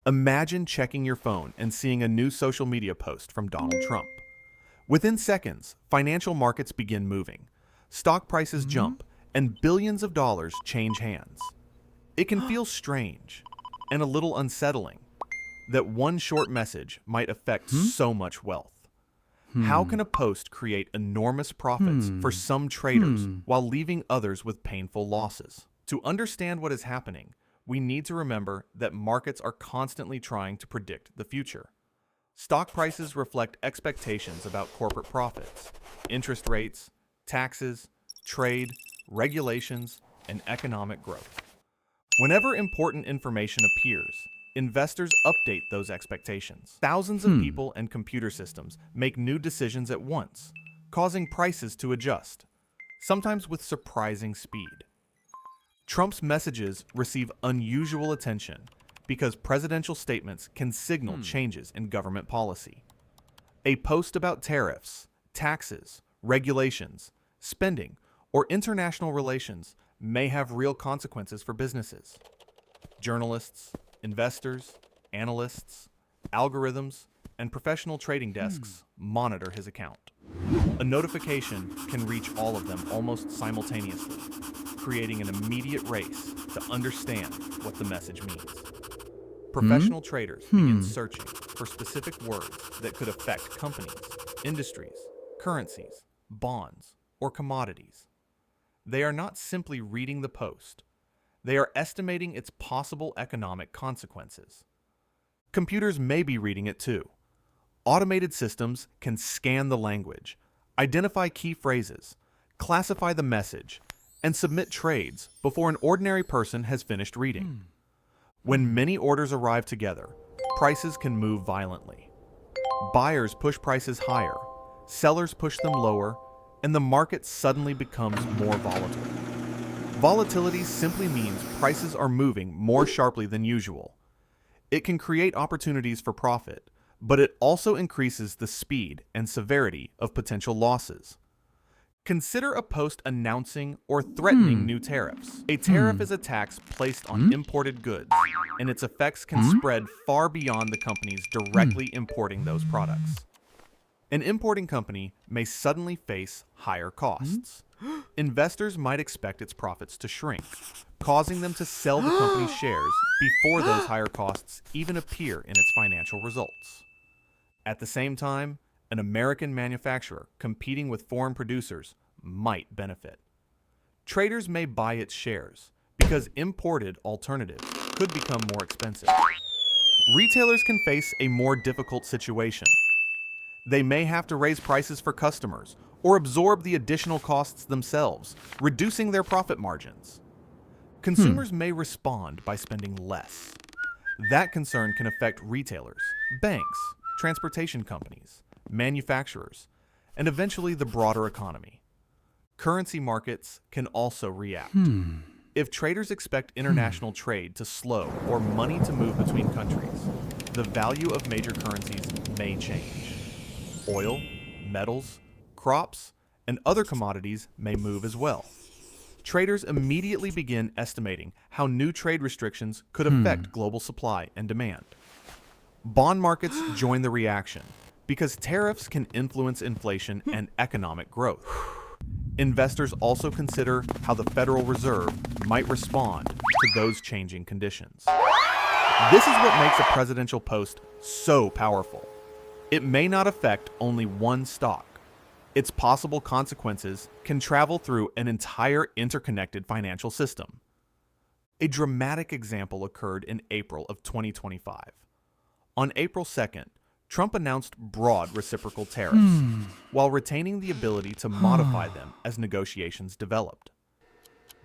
Imagine checking your phone and seeing a new social media post from Donald Trump. Within seconds, financial markets begin moving, stock prices jump, and billions of dollars change hands. It can feel strange and a little unsettling that one short message might affect so much wealth. How can a post create enormous profits for some traders while leaving others with painful losses? To understand what is happening, we need to remember that markets are constantly trying to predict the future. Stock prices reflect expectations about corporate profits, interest rates, taxes, trade, regulations, and economic growth. Whenever important information appears, investors update those expectations. Thousands of people and computer systems make new decisions at once, causing prices to adjust, sometimes with surprising speed. Trump's messages receive unusual attention because presidential statements can signal changes in government policy. A post about tariffs, taxes, regulations, spending, or international relations may have real consequences for businesses. Journalists, investors, analysts, algorithms, and professional trading desks monitor his account. A notification can reach all of them almost simultaneously, creating an immediate race to understand what the message means. Professional traders begin searching for specific words that could affect companies, industries, currencies, bonds, or commodities. They are not simply reading the post. They are estimating its possible economic consequences. Computers may be reading it too. Automated systems can scan the language, identify key phrases, classify the message, and submit trades before an ordinary person has finished reading. When many orders arrive together, prices can move violently. Buyers push prices higher, sellers push them lower, and the market suddenly becomes more volatile. Volatility simply means prices are moving more sharply than usual. It can create opportunities for profit, but it also increases the speed and severity of potential losses. Consider a post announcing or threatening new tariffs. A tariff is a tax placed on imported goods, and its effects can spread far beyond the companies directly importing those products. An importing company may suddenly face higher costs. Investors might expect its profits to shrink, causing them to sell the company's shares before those higher costs even appear in its financial results. At the same time, an American manufacturer competing with foreign producers might benefit. Traders may buy its shares because imported alternatives could become more expensive. Retailers can face a more difficult situation. They may have to raise prices for customers or absorb the additional costs themselves, reducing their profit margins. Consumers may respond by spending less. That concern can affect retailers, banks, transportation companies, manufacturers, and eventually the broader economy. Currency markets can also react. If traders expect international trade to slow or money to move between countries, the value of major currencies may change. Oil, metals, crops, and other commodities may move as well. Traders immediately begin estimating how new trade restrictions could affect global supply and demand. Bond markets join the reaction because tariffs can influence inflation and economic growth. Investors also consider how the Federal Reserve might respond to those changing conditions. This is what makes a presidential post so powerful. It may not affect only one stock. Its possible consequences can travel through an entire interconnected financial system. A dramatic example occurred in April of 2025. On April 2nd, Trump announced broad reciprocal tariffs, while retaining the ability to modify them as negotiations developed.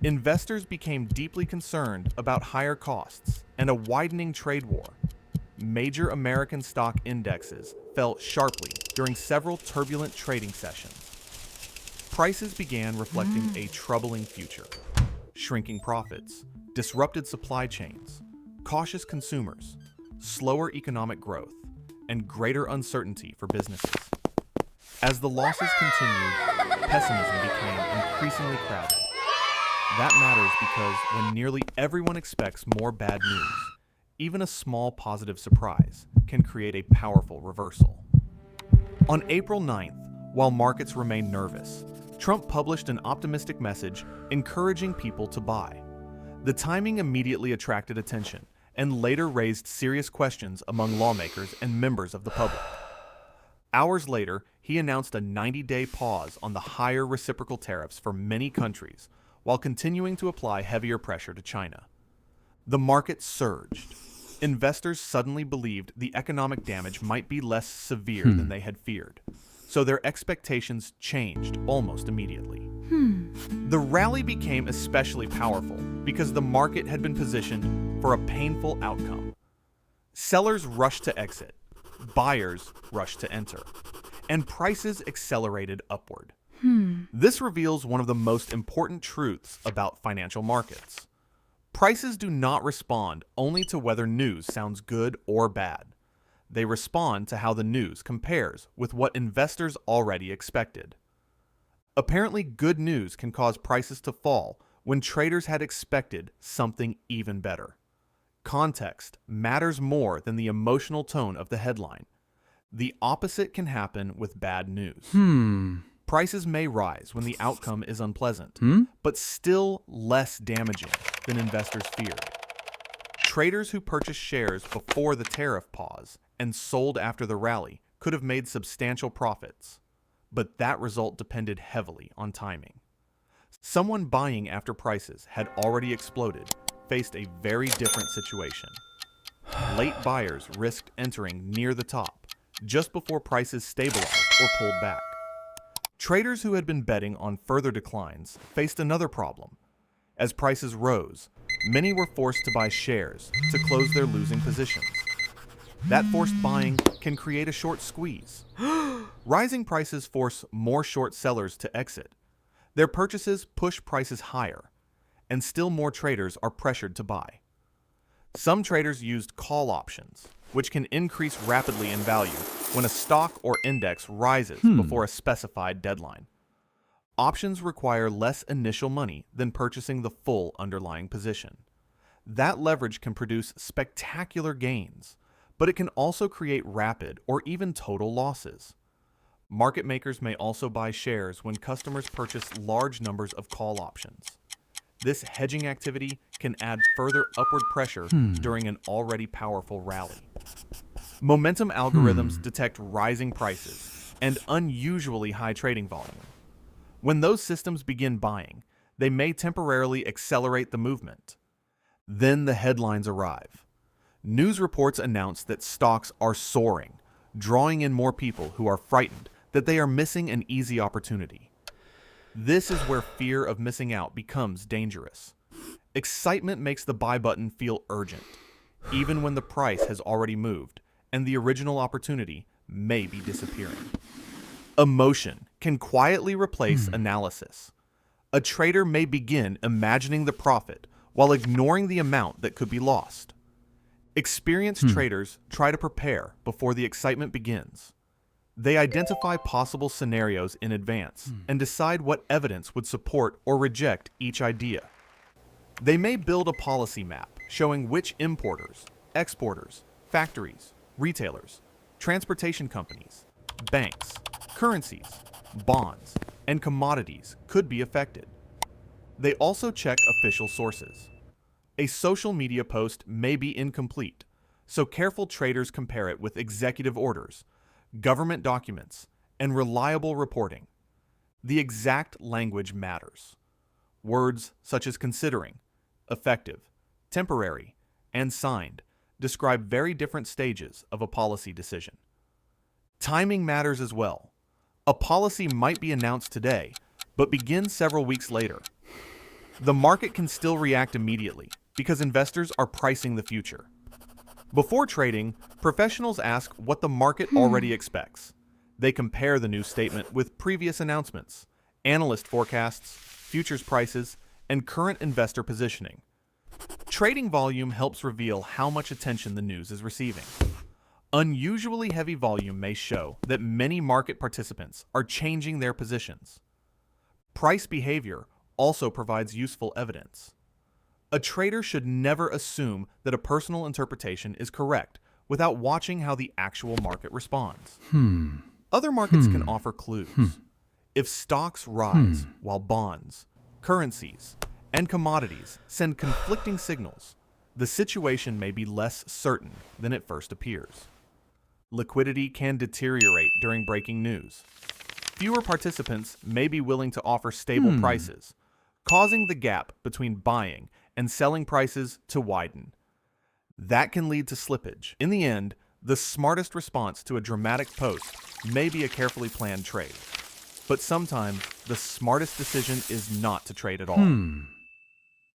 Investors became deeply concerned about higher costs and a widening trade war. Major American stock indexes fell sharply during several turbulent trading sessions. Prices began reflecting a troubling future. Shrinking profits, disrupted supply chains, cautious consumers, slower economic growth, and greater uncertainty for businesses. As the losses continued, pessimism became increasingly crowded. That matters because when nearly everyone expects more bad news, even a small positive surprise can create a powerful reversal. On April 9th, while markets remained nervous, Trump published an optimistic message encouraging people to buy. The timing immediately attracted attention and later raised serious questions among lawmakers and members of the public. Hours later, he announced a 90-day pause on the higher reciprocal tariffs for many countries while continuing to apply heavier pressure to China. The market surged. Investors suddenly believed the economic damage might be less severe than they had feared, so their expectations changed almost immediately. The rally became especially powerful because the market had been positioned for a painful outcome. Sellers rushed to exit, buyers rushed to enter, and prices accelerated upward. This reveals one of the most important truths about financial markets. Prices do not respond only to whether news sounds good or bad. They respond to how the news compares with what investors already expected. Apparently, good news can cause prices to fall when traders had expected something even better. Context matters more than the emotional tone of the headline. The opposite can happen with bad news. Prices may rise when the outcome is unpleasant, but still less damaging than investors feared. Traders who purchased shares before the tariff pause and sold after the rally could have made substantial profits, but that result depended heavily on timing. Someone buying after prices had already exploded faced a very different situation. Late buyers risked entering near the top, just before prices stabilized or pulled back. Traders who had been betting on further declines faced another problem. As prices rose, many were forced to buy shares to close their losing positions. That forced buying can create a short squeeze. Rising prices force more short sellers to exit. Their purchases push prices higher, and still more traders are pressured to buy. Some traders used call options, which can increase rapidly in value when a stock or index rises before a specified deadline. Options require less initial money than purchasing the full underlying position. That leverage can produce spectacular gains, but it can also create rapid or even total losses. Market makers may also buy shares when customers purchase large numbers of call options. This hedging activity can add further upward pressure during an already powerful rally. Momentum algorithms detect rising prices and unusually high trading volume. When those systems begin buying, they may temporarily accelerate the movement. Then the headlines arrive. News reports announce that stocks are soaring, drawing in more people who are frightened that they are missing an easy opportunity. This is where fear of missing out becomes dangerous. Excitement makes the buy button feel urgent, even when the price has already moved and the original opportunity may be disappearing. Emotion can quietly replace analysis. A trader may begin imagining the profit while ignoring the amount that could be lost. Experienced traders try to prepare before the excitement begins. They identify possible scenarios in advance and decide what evidence would support or reject each idea. They may build a policy map showing which importers, exporters, factories, retailers, transportation companies, banks, currencies, bonds, and commodities could be affected. They also check official sources. A social media post may be incomplete, so careful traders compare it with executive orders, government documents, and reliable reporting. The exact language matters. Words such as considering, effective, temporary, and signed describe very different stages of a policy decision. Timing matters as well. A policy might be announced today, but begin several weeks later. The market can still react immediately because investors are pricing the future. Before trading, professionals ask what the market already expects. They compare the new statement with previous announcements, analyst forecasts, futures prices, and current investor positioning. Trading volume helps reveal how much attention the news is receiving. Unusually heavy volume may show that many market participants are changing their positions. Price behavior also provides useful evidence. A trader should never assume that a personal interpretation is correct without watching how the actual market responds. Other markets can offer clues. If stocks rise while bonds, currencies, and commodities send conflicting signals, the situation may be less certain than it first appears. Liquidity can deteriorate during breaking news. Fewer participants may be willing to offer stable prices, causing the gap between buying and selling prices to widen. That can lead to slippage. In the end, the smartest response to a dramatic post may be a carefully planned trade. But sometimes the smartest decision is not to trade at all.